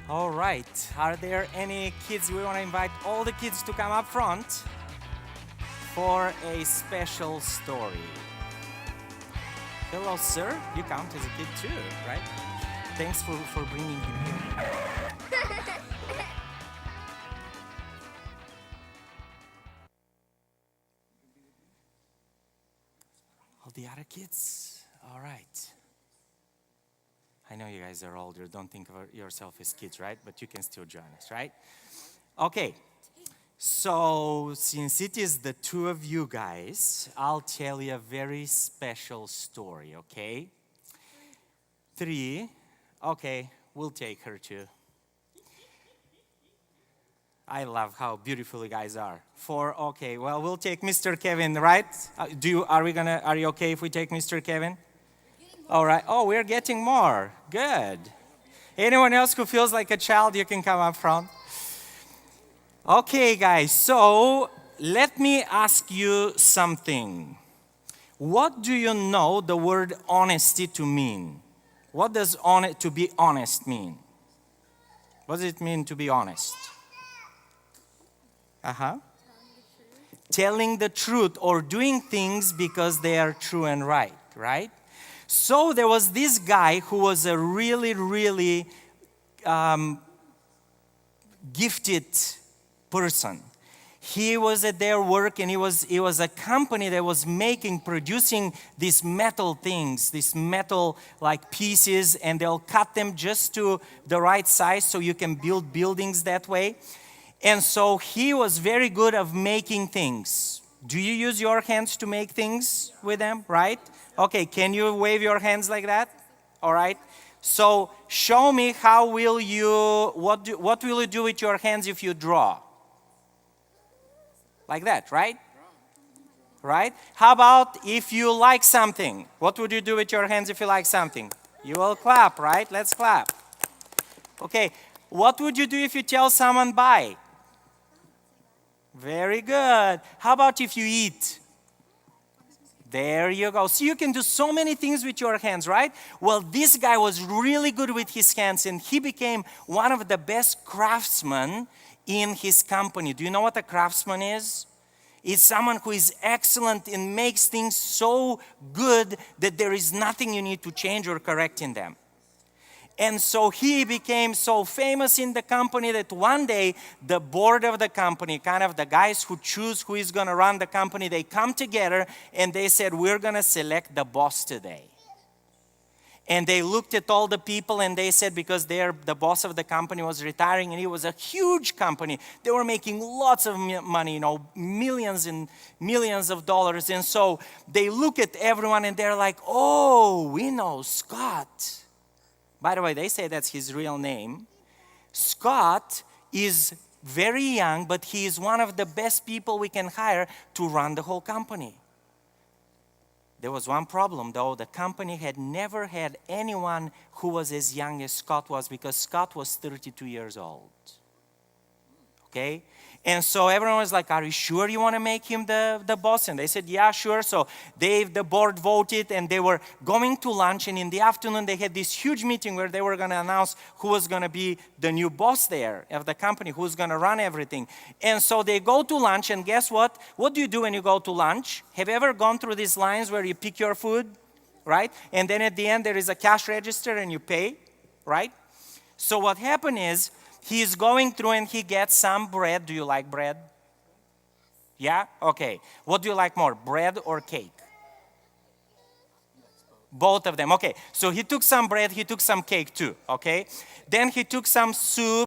All right. Are there any kids? We want to invite all the kids to come up front for a special story. Hello, sir. You count as a kid too, right? Thanks for bringing him here. All the other kids? All right. I know you guys are older. Don't think of yourself as kids, right? But you can still join us, right? Okay. So, since it is the two of you guys, I'll tell you a very special story, okay? 3. Okay, we'll take her too. I love how beautiful you guys are. 4. Okay, well, we'll take Mr. Kevin, right? Are you okay if we take Mr. Kevin? All right. Oh, we're getting more. Good. Anyone else who feels like a child, you can come up front. Okay, guys, so let me ask you something. What do you know the word honesty to mean? What does to be honest mean? What does it mean to be honest? Telling the truth or doing things because they are true and right, right? So there was this guy who was a really, really gifted person. He was at their work, and it was a company that was producing these metal things, these metal like pieces, and they'll cut them just to the right size so you can build buildings that way. And so he was very good at making things. Do you use your hands to make things with them, right? Okay, can you wave your hands like that? All right. So show me what will you do with your hands if you draw? Like that, right? Right? How about if you like something? What would you do with your hands if you like something? You will clap, right? Let's clap. Okay, what would you do if you tell someone bye? Very good. How about if you eat? There you go. So you can do so many things with your hands, right? Well, this guy was really good with his hands, and he became one of the best craftsmen in his company. Do you know what a craftsman is? It's someone who is excellent and makes things so good that there is nothing you need to change or correct in them. And so he became so famous in the company that one day the board of the company, kind of the guys who choose who is going to run the company, they come together and they said, we're going to select the boss today. And they looked at all the people and they said, because the boss of the company was retiring, and it was a huge company. They were making lots of money, millions and millions of dollars. And so they look at everyone and they're like, oh, we know Scott. By the way, they say that's his real name. Scott is very young, but he is one of the best people we can hire to run the whole company. There was one problem, though. The company had never had anyone who was as young as Scott was, because Scott was 32 years old. Okay? And so everyone was like, are you sure you want to make him the boss? And they said, yeah, sure. So the board voted, and they were going to lunch. And in the afternoon, they had this huge meeting where they were going to announce who was going to be the new boss there of the company, who's going to run everything. And so they go to lunch, and guess what? What do you do when you go to lunch? Have you ever gone through these lines where you pick your food, right? And then at the end, there is a cash register and you pay, right? So what happened is, he's going through and he gets some bread. Do you like bread? Yeah? Okay. What do you like more, bread or cake? Both of them. Okay. So he took some bread, he took some cake too. Okay. Then he took some soup.